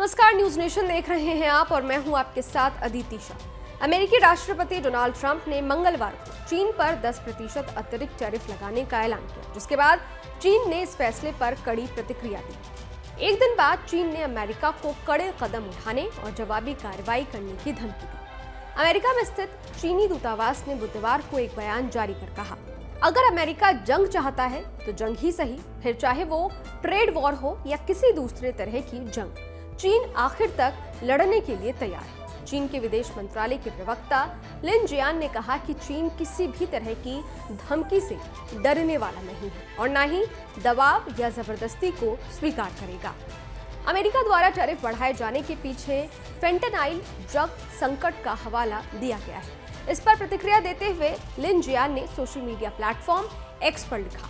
नमस्कार, news nation देख रहे हैं आप और मैं हूं आपके साथ अदिति शाह। अमेरिकी राष्ट्रपति डोनाल्ड ट्रंप ने मंगलवार को चीन पर 10% अतिरिक्त टैरिफ लगाने का ऐलान किया, जिसके बाद चीन ने इस फैसले पर कड़ी प्रतिक्रिया दी। एक दिन बाद चीन ने अमेरिका को कड़े कदम उठाने और जवाबी कार्रवाई करने की धमकी दी। अमेरिका में स्थित चीनी दूतावास ने बुधवार को एक बयान जारी कर कहा, अगर अमेरिका जंग चाहता है तो जंग ही सही, फिर चाहे वो ट्रेड वॉर हो या किसी दूसरे तरह की जंग, चीन आखिर तक लड़ने के लिए तैयार है। चीन के विदेश मंत्रालय के प्रवक्ता लिन जियान ने कहा कि चीन किसी भी तरह की धमकी से डरने वाला नहीं है और न ही दबाव या जबरदस्ती को स्वीकार करेगा। अमेरिका द्वारा टैरिफ बढ़ाए जाने के पीछे फेंटेनाइल ड्रग संकट का हवाला दिया गया है। इस पर प्रतिक्रिया देते हुए लिन जियान ने सोशल मीडिया प्लेटफॉर्म एक्स पर लिखा,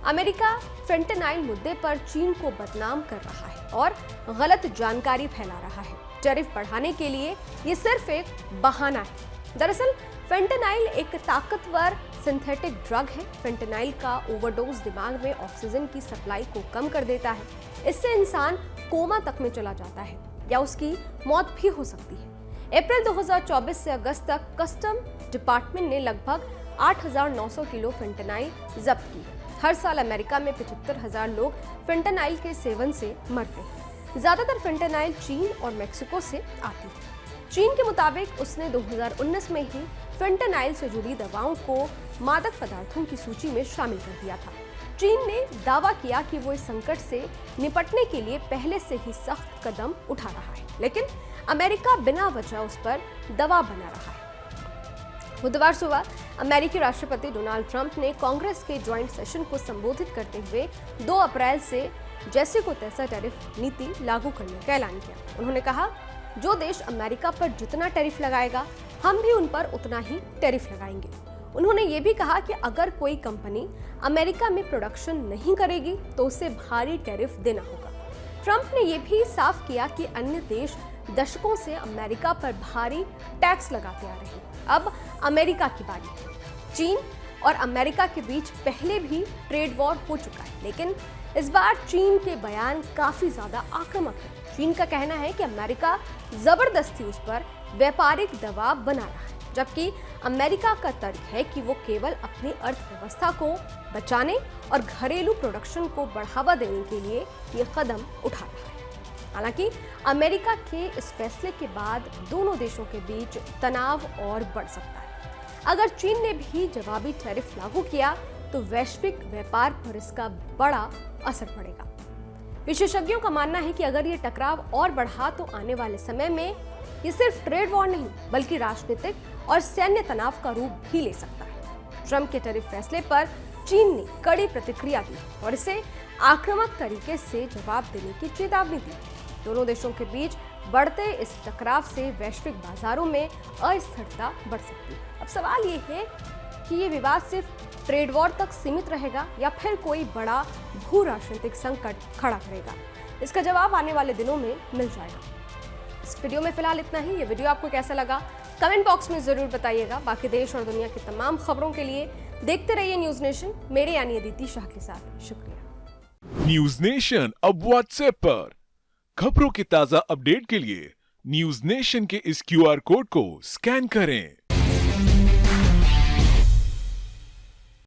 अमेरिका फेंटेनाइल मुद्दे पर चीन को बदनाम कर रहा है और गलत जानकारी फैला रहा है। टैरिफ बढ़ाने के लिए ये सिर्फ एक बहाना है। दरअसल फेंटेनाइल एक ताकतवर सिंथेटिक ड्रग है। फेंटेनाइल का ओवरडोज दिमाग में ऑक्सीजन की सप्लाई को कम कर देता है। इससे इंसान कोमा तक में चला जाता है या उसकी मौत भी हो सकती है। अप्रैल 2024 से अगस्त तक कस्टम डिपार्टमेंट ने लगभग 8,900 किलो फेंटेनाइल जब्त की है। हर साल अमेरिका में 75,000 लोग फेंटेनाइल के सेवन से मरते हैं। ज्यादातर फेंटेनाइल चीन और मेक्सिको से आती है। चीन के मुताबिक उसने 2019 में ही फेंटेनाइल से जुड़ी दवाओं को मादक पदार्थों की सूची में शामिल कर दिया था। चीन ने दावा किया कि वो इस संकट से निपटने के लिए पहले से ही सख्त कदम उठा रहा है, लेकिन अमेरिका बिना वजह उस पर दबाव बना रहा है। बुधवार सुबह अमेरिकी राष्ट्रपति डोनाल्ड ट्रंप ने कांग्रेस के ज्वाइंट सेशन को संबोधित करते हुए 2 अप्रैल से जैसे को तैसा टैरिफ नीति लागू करने का ऐलान किया। उन्होंने कहा, जो देश अमेरिका पर जितना टैरिफ लगाएगा, हम भी उन पर उतना ही टैरिफ लगाएंगे। उन्होंने ये भी कहा कि अगर कोई कंपनी अमेरिका में प्रोडक्शन नहीं करेगी तो उसे भारी टैरिफ देना होगा। ट्रंप ने यह भी साफ किया कि अन्य देश दशकों से अमेरिका पर भारी टैक्स लगाते आ रहे हैं। अब अमेरिका की बारी है। चीन और अमेरिका के बीच पहले भी ट्रेड वॉर हो चुका है, लेकिन इस बार चीन के बयान काफी ज्यादा आक्रामक है। चीन का कहना है कि अमेरिका जबरदस्ती उस पर व्यापारिक दबाव बना रहा है, जबकि अमेरिका का तर्क है कि वो केवल अपनी अर्थव्यवस्था को बचाने और घरेलू प्रोडक्शन को बढ़ावा देने के लिए ये कदम उठा रहा है। हालांकि अमेरिका के इस फैसले के बाद दोनों देशों के बीच तनाव और बढ़ सकता है। अगर चीन ने भी जवाबी टैरिफ लागू किया तो वैश्विक व्यापार पर इसका बड़ा असर पड़ेगा। विशेषज्ञों का मानना है कि अगर ये टकराव और बढ़ा तो आने वाले समय में ये सिर्फ ट्रेड वॉर नहीं बल्कि राजनीतिक और सैन्य तनाव का रूप भी ले सकता है। ट्रंप के टैरिफ फैसले पर चीन ने कड़ी प्रतिक्रिया दी और इसे आक्रामक तरीके से जवाब देने की चेतावनी दी। दोनों देशों के बीच बढ़ते इस टकराव से वैश्विक बाजारों में अस्थिरता बढ़ सकती है। अब सवाल ये है कि ये विवाद सिर्फ ट्रेड वॉर तक सीमित रहेगा या फिर कोई बड़ा भू राजनीतिक संकट खड़ा करेगा। इसका जवाब आने वाले दिनों में मिल जाएगा। इस वीडियो में फिलहाल इतना ही। ये वीडियो आपको कैसा लगा कमेंट बॉक्स में जरूर बताइएगा। बाकी देश और दुनिया की तमाम खबरों के लिए देखते रहिए न्यूज नेशन, मेरे यानी अदिति शाह के साथ। शुक्रिया। न्यूज नेशन अब व्हाट्सएप पर खबरों की ताजा अपडेट के लिए न्यूज नेशन के इस QR कोड को स्कैन करें।